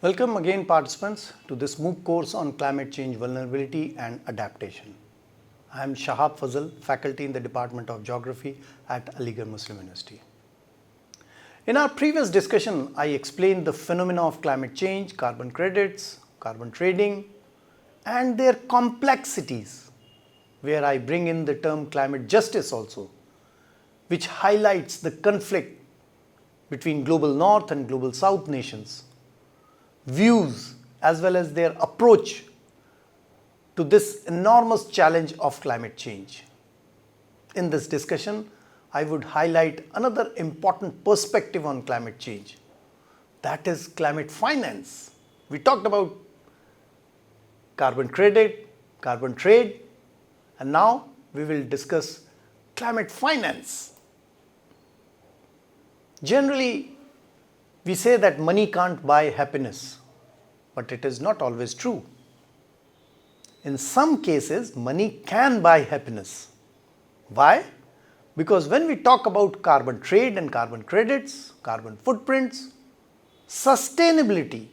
Welcome again participants to this MOOC course on climate change vulnerability and adaptation. I am Shahab Fazal, faculty in the Department of Geography at Aligarh Muslim University. In our previous discussion, I explained the phenomena of climate change, carbon credits, carbon trading and their complexities, where I bring in the term climate justice also, which highlights the conflict between global north and global south nations, views as well as their approach to this enormous challenge of climate change. In this discussion, I would highlight another important perspective on climate change, that is climate finance. We talked about carbon credit, carbon trade, and now we will discuss climate finance. Generally, we say that money can't buy happiness, but it is not always true. In some cases, money can buy happiness. Why? Because when we talk about carbon trade and carbon credits, carbon footprints, sustainability,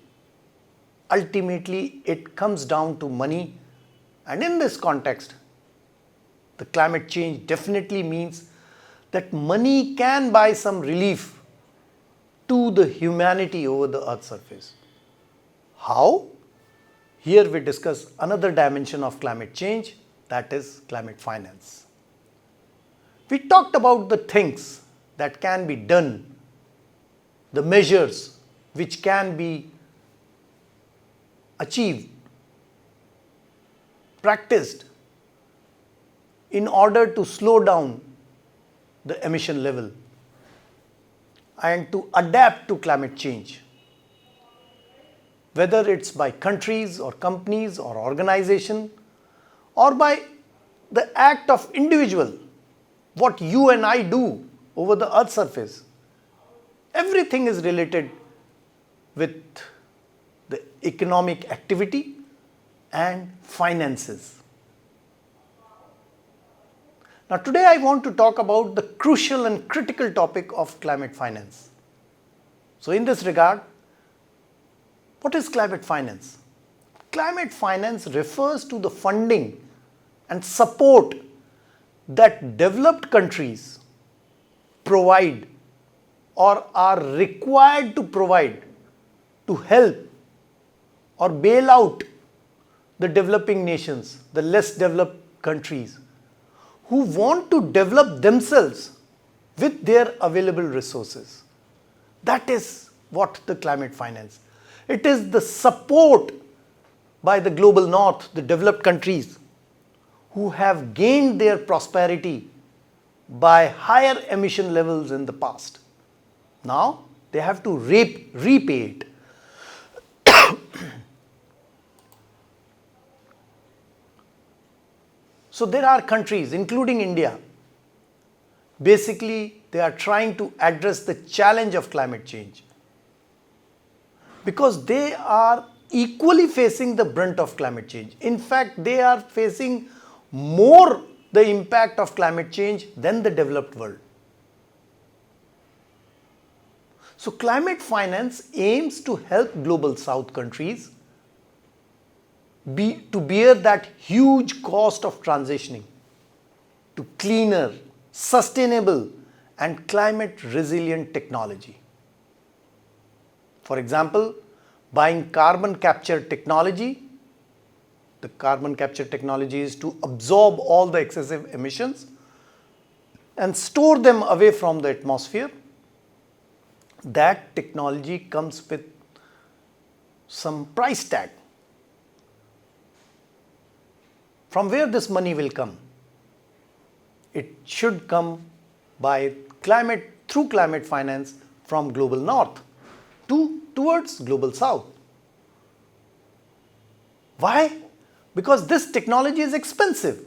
ultimately it comes down to money, and in this context, the climate change definitely means that money can buy some relief to the humanity over the earth's surface. How? Here we discuss another dimension of climate change, that is climate finance. We talked about the things that can be done, the measures which can be achieved, practiced in order to slow down the emission level and to adapt to climate change, whether it's by countries or companies or organization or by the act of individual, what you and I do over the earth's surface. Everything is related with the economic activity and finances. Now today I want to talk about the crucial and critical topic of climate finance. So in this regard, what is climate finance? Climate finance refers to the funding and support that developed countries provide or are required to provide to help or bail out the developing nations, the less developed countries, who want to develop themselves with their available resources. That is what the climate finance. It is the support by the global north, the developed countries, who have gained their prosperity by higher emission levels in the past. Now they have to repay it. So there are countries, including India, basically they are trying to address the challenge of climate change because they are equally facing the brunt of climate change. In fact, they are facing more the impact of climate change than the developed world. So climate finance aims to help global south countries to bear that huge cost of transitioning to cleaner, sustainable and climate resilient technology. For example, buying carbon capture technology. The carbon capture technology is to absorb all the excessive emissions and store them away from the atmosphere. That technology comes with some price tag. From where this money will come? It should come by through climate finance from global north towards global south. Why? Because this technology is expensive.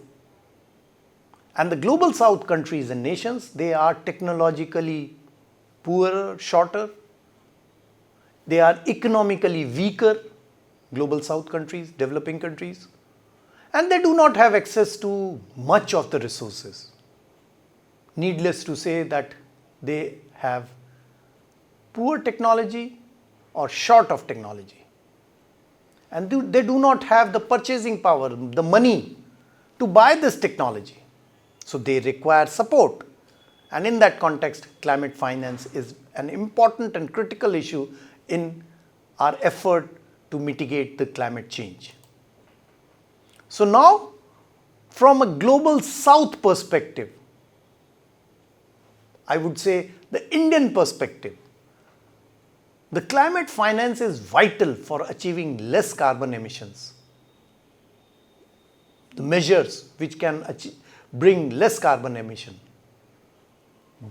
And the global south countries and nations, they are technologically poorer, shorter. They are economically weaker, global south countries, developing countries. And they do not have access to much of the resources. Needless to say that they have poor technology or short of technology. and they do not have the purchasing power, the money to buy this technology. So they require support. And in that context, climate finance is an important and critical issue in our effort to mitigate the climate change. So now, from a global south perspective, I would say the Indian perspective, the climate finance is vital for achieving less carbon emissions. The measures which can bring less carbon emission.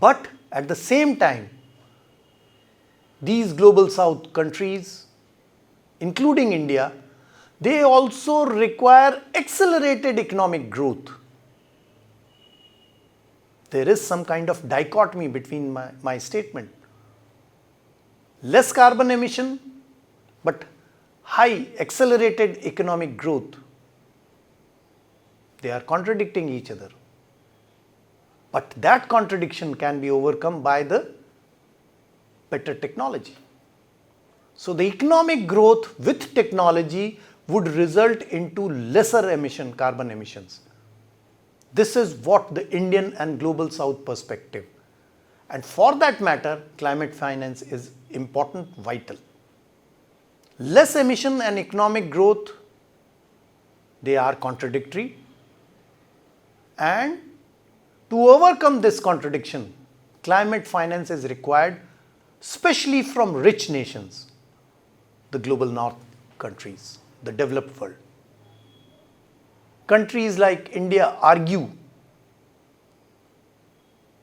But at the same time, these global south countries, including India, they also require accelerated economic growth. There is some kind of dichotomy between my statement. Less carbon emission, but high accelerated economic growth. They are contradicting each other. But that contradiction can be overcome by the better technology. So the economic growth with technology would result into lesser carbon emissions. This is what the Indian and global south perspective. And for that matter, climate finance is important, vital. Less emission and economic growth, they are contradictory. And to overcome this contradiction, climate finance is required, especially from rich nations, the global north countries, the developed world. Countries like India argue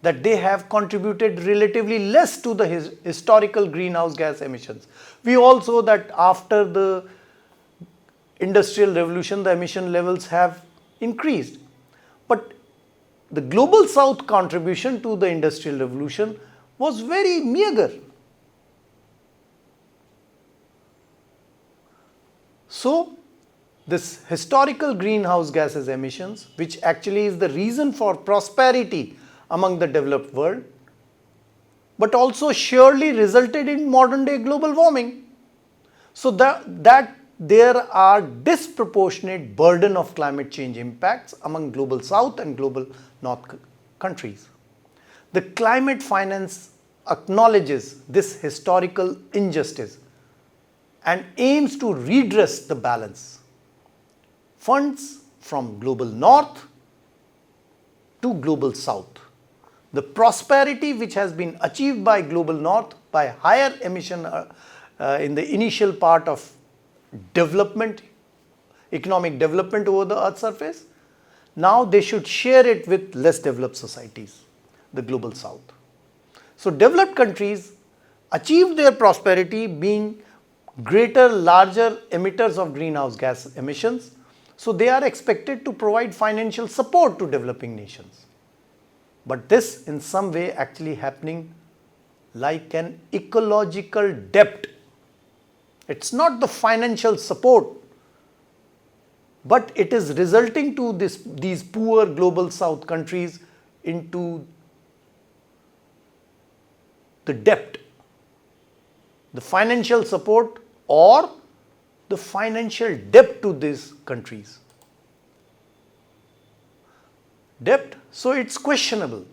that they have contributed relatively less to the historical greenhouse gas emissions. We all saw that after the industrial revolution, the emission levels have increased. But the global south contribution to the industrial revolution was very meager. So, this historical greenhouse gases emissions, which actually is the reason for prosperity among the developed world, but also surely resulted in modern day global warming. So that there are disproportionate burden of climate change impacts among global south and global north countries. The climate finance acknowledges this historical injustice and aims to redress the balance. Funds from global north to global south. The prosperity which has been achieved by global north by higher emission in the initial part of development, economic development over the earth's surface, now they should share it with less developed societies, the global south. So developed countries achieved their prosperity being greater, larger emitters of greenhouse gas emissions. So they are expected to provide financial support to developing nations. But this in some way actually happening like an ecological debt. It's not the financial support, but it is resulting to these poor global south countries into the debt, the financial support or the financial debt to these countries. Debt, so it's questionable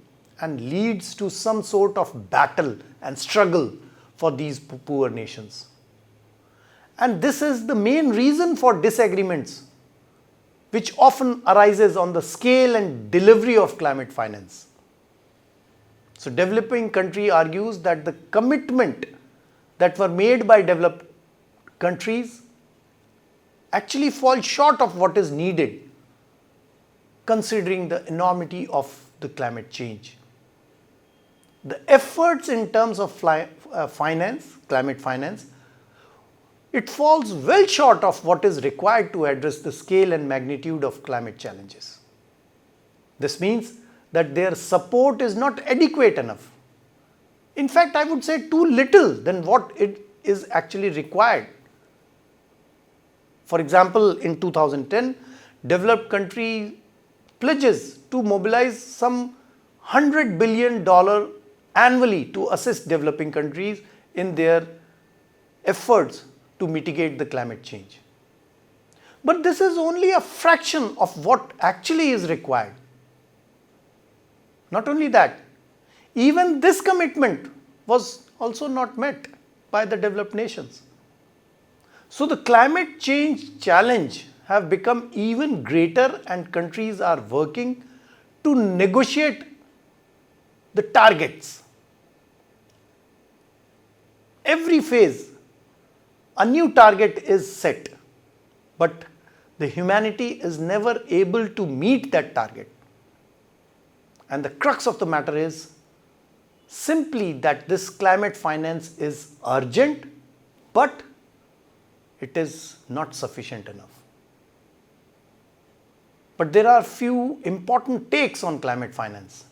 and leads to some sort of battle and struggle for these poor nations. And this is the main reason for disagreements which often arises on the scale and delivery of climate finance. So developing country argues that the commitment that were made by developed countries actually fall short of what is needed considering the enormity of the climate change. The efforts in terms of climate finance, it falls well short of what is required to address the scale and magnitude of climate challenges. This means that their support is not adequate enough. In fact, I would say too little than what it is actually required. For example, in 2010, developed country pledges to mobilize some $100 billion annually to assist developing countries in their efforts to mitigate the climate change. But this is only a fraction of what actually is required. Not only that, even this commitment was also not met by the developed nations. So the climate change challenge have become even greater, and countries are working to negotiate the targets. Every phase, a new target is set, but the humanity is never able to meet that target. And the crux of the matter is simply that this climate finance is urgent, but it is not sufficient enough. But there are few important takes on climate finance.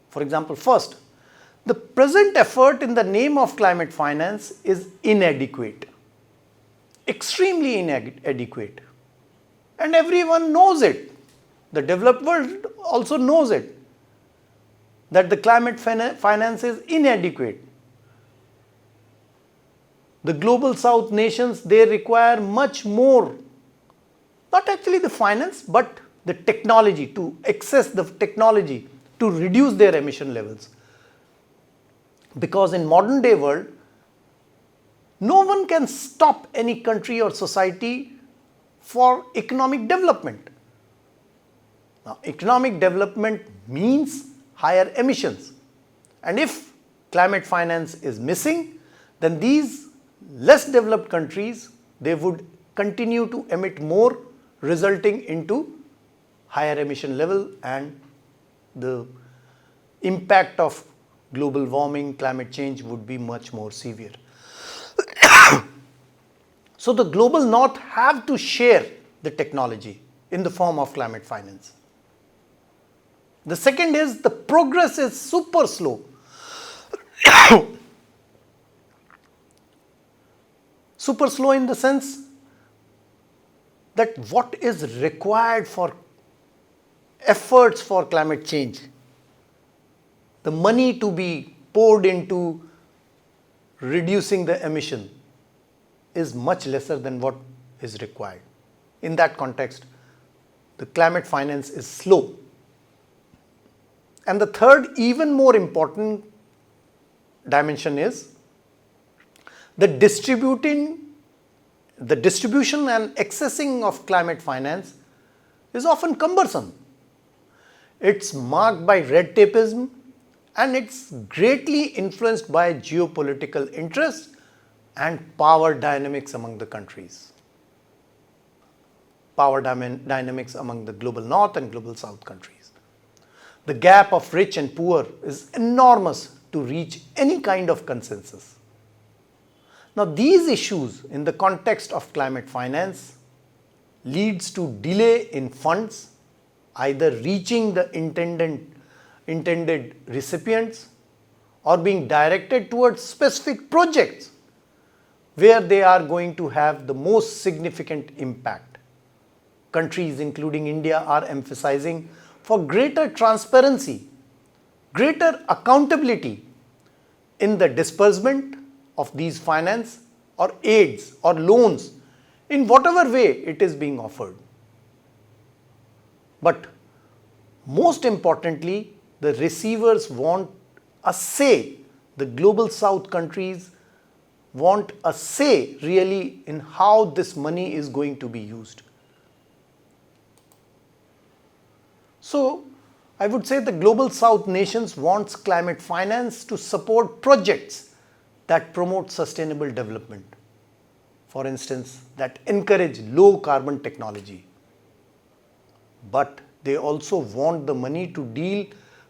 For example, first, the present effort in the name of climate finance is inadequate, extremely inadequate. And everyone knows it. The developed world also knows it, that the climate finance is inadequate. The global south nations, they require much more, not actually the finance, but the technology, to access the technology to reduce their emission levels. Because in modern day world, no one can stop any country or society for economic development. Now, economic development means higher emissions. And if climate finance is missing, then these less developed countries, they would continue to emit more, resulting into higher emission level, and the impact of global warming, climate change would be much more severe. So the global north have to share the technology in the form of climate finance. The second is the progress is super slow. Super slow in the sense that what is required for efforts for climate change, the money to be poured into reducing the emission, is much lesser than what is required. In that context, the climate finance is slow. And the third, even more important dimension is the distribution and accessing of climate finance is often cumbersome. It's marked by red tapeism, and it's greatly influenced by geopolitical interests and power dynamics among the countries. Power dynamics among the global north and global south countries. The gap of rich and poor is enormous to reach any kind of consensus. Now, these issues in the context of climate finance leads to delay in funds either reaching the intended recipients or being directed towards specific projects where they are going to have the most significant impact. Countries including India are emphasizing for greater transparency, greater accountability in the disbursement of these finance or aids or loans in whatever way it is being offered. But most importantly, the receivers want a say. The global south countries want a say really in how this money is going to be used. So, I would say the global south nations wants climate finance to support projects that promote sustainable development. For instance, that encourage low carbon technology. But they also want the money to deal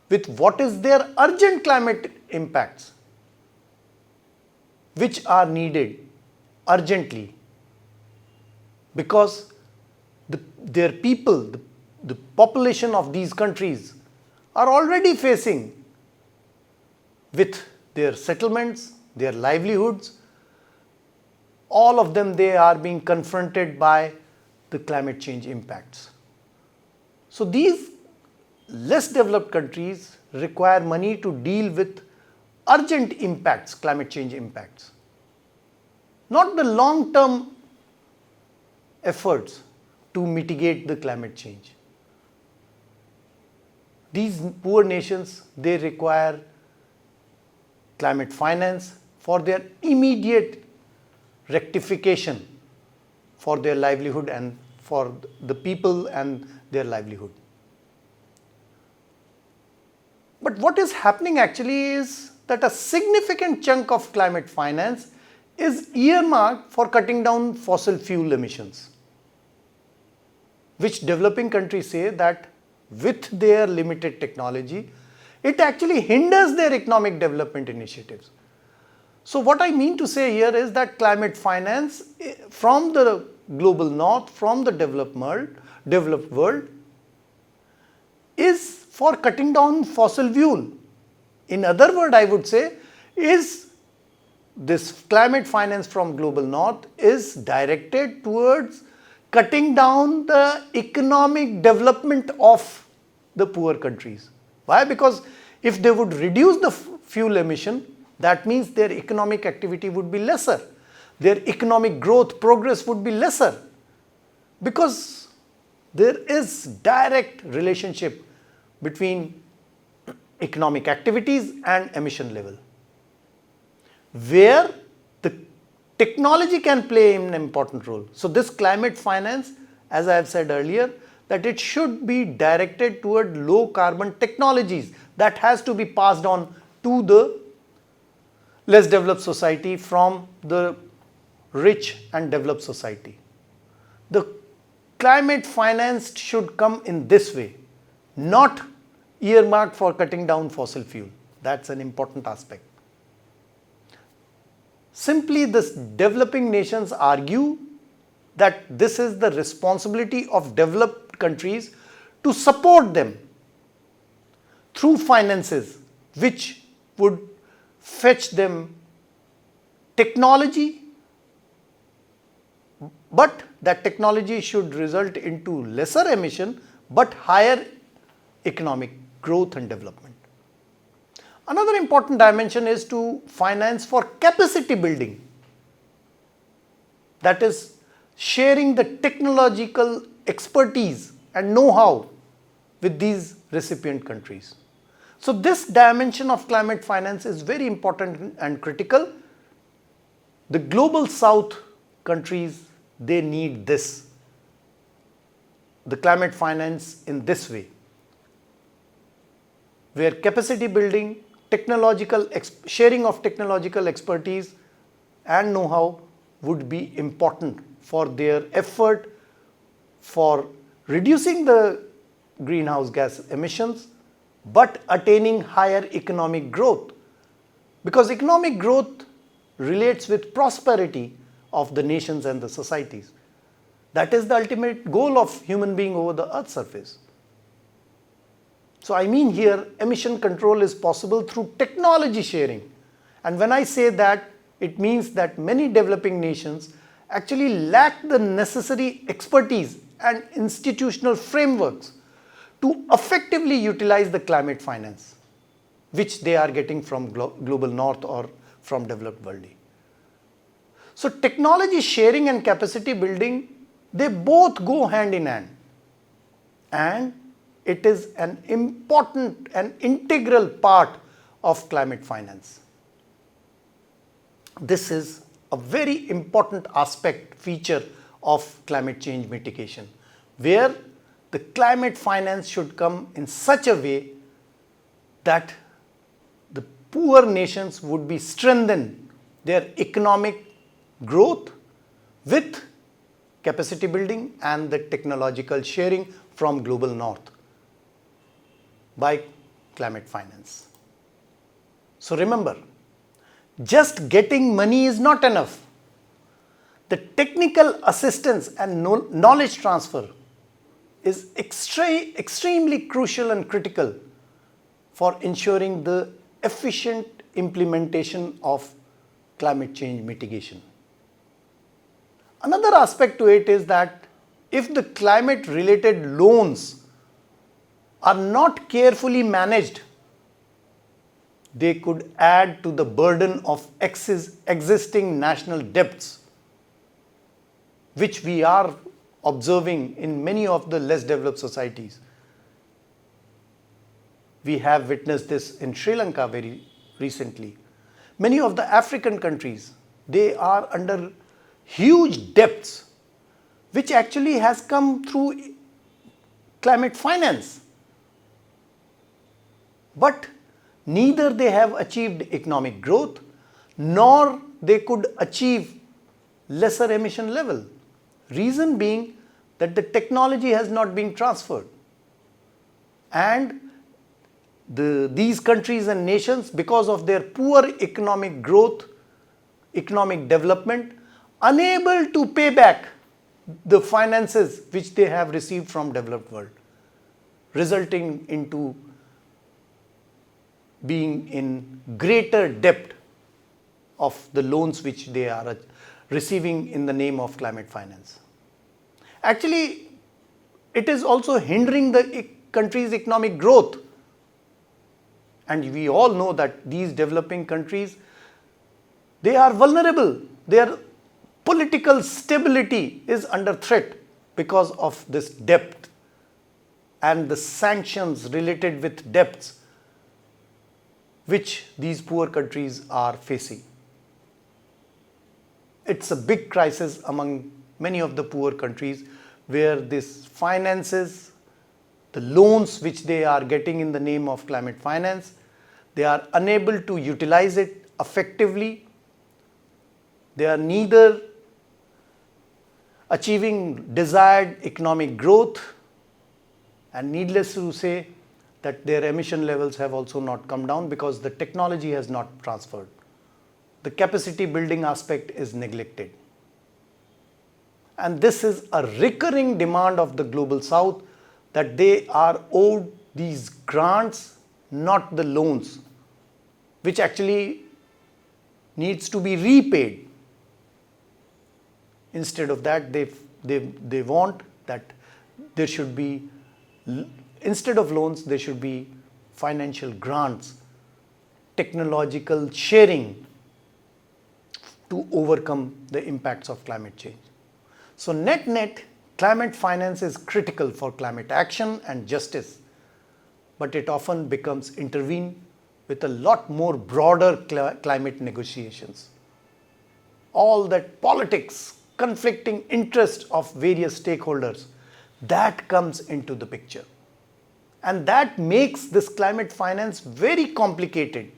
with what is their urgent climate impacts, which are needed urgently, because their people, the population of these countries are already facing with their settlements, their livelihoods, all of them, they are being confronted by the climate change impacts. So these less developed countries require money to deal with urgent impacts, climate change impacts. Not the long-term efforts to mitigate the climate change. These poor nations, they require climate finance for their immediate rectification for their livelihood and for the people and their livelihood. But what is happening actually is that a significant chunk of climate finance is earmarked for cutting down fossil fuel emissions, which developing countries say that with their limited technology, it actually hinders their economic development initiatives. So what I mean to say here is that climate finance from the global north, from the developed world, is for cutting down fossil fuel. In other words, I would say, is this climate finance from global north is directed towards cutting down the economic development of the poor countries. Why? Because if they would reduce the fuel emission, that means their economic activity would be lesser. Their economic growth progress would be lesser, because there is direct relationship between economic activities and emission level, where the technology can play an important role. So this climate finance, as I have said earlier, that it should be directed toward low carbon technologies that has to be passed on to the less developed society from the rich and developed society. The climate finance should come in this way, not earmarked for cutting down fossil fuel. That's an important aspect. Simply, the developing nations argue that this is the responsibility of developed countries to support them through finances which would fetch them technology, but that technology should result into lesser emission but higher economic growth and development. Another important dimension is to finance for capacity building, that is sharing the technological expertise and know-how with these recipient countries. So this dimension of climate finance is very important and critical. The global south countries, they need this, the climate finance in this way, where capacity building, sharing of technological expertise and know-how would be important for their effort for reducing the greenhouse gas emissions but attaining higher economic growth, because economic growth relates with prosperity of the nations and the societies. That is the ultimate goal of human being over the earth's surface. So I mean here, emission control is possible through technology sharing. And when I say that, it means that many developing nations actually lack the necessary expertise and institutional frameworks to effectively utilize the climate finance, which they are getting from global north or from developed world. So technology sharing and capacity building, they both go hand in hand, and it is an important and integral part of climate finance. This is a very important aspect, feature of climate change mitigation, where the climate finance should come in such a way that the poor nations would be strengthened their economic growth with capacity building and the technological sharing from global north by climate finance. So remember, just getting money is not enough. The technical assistance and knowledge transfer is extremely crucial and critical for ensuring the efficient implementation of climate change mitigation. Another aspect to it is that if the climate related loans are not carefully managed, they could add to the burden of existing national debts, which we are observing in many of the less developed societies. We have witnessed this in Sri Lanka very recently. Many of the African countries, they are under huge debts, which actually has come through climate finance. But neither they have achieved economic growth, nor they could achieve lesser emission level. Reason being that the technology has not been transferred. And these countries and nations, because of their poor economic growth, economic development, unable to pay back the finances which they have received from developed world, resulting into being in greater debt of the loans which they are receiving in the name of climate finance. Actually, it is also hindering the country's economic growth. And we all know that these developing countries, they are vulnerable. Their political stability is under threat because of this debt and the sanctions related with debts which these poor countries are facing. It's a big crisis among many of the poor countries where this finances, the loans which they are getting in the name of climate finance, they are unable to utilize it effectively. They are neither achieving desired economic growth, and needless to say that their emission levels have also not come down because the technology has not transferred. The capacity building aspect is neglected. And this is a recurring demand of the Global South, that they are owed these grants, not the loans, which actually needs to be repaid. Instead of that, they want that there should be, instead of loans, there should be financial grants, technological sharing to overcome the impacts of climate change. So net, climate finance is critical for climate action and justice, but it often becomes intervened with a lot more broader climate negotiations. All that politics, conflicting interest of various stakeholders, that comes into the picture. And that makes this climate finance very complicated,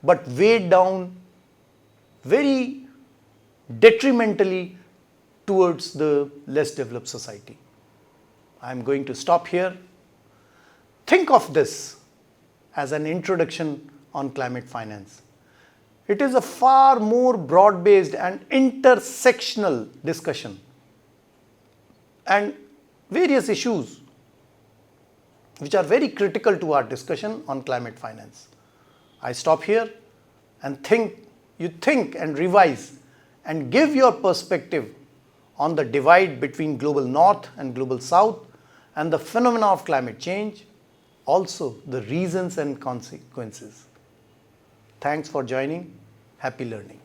but weighed down very detrimentally towards the less developed society. I am going to stop here. Think of this as an introduction on climate finance. It is a far more broad-based and intersectional discussion, and various issues which are very critical to our discussion on climate finance. I stop here and you think and revise and give your perspective on the divide between global north and global south and the phenomena of climate change, also the reasons and consequences. Thanks for joining. Happy learning.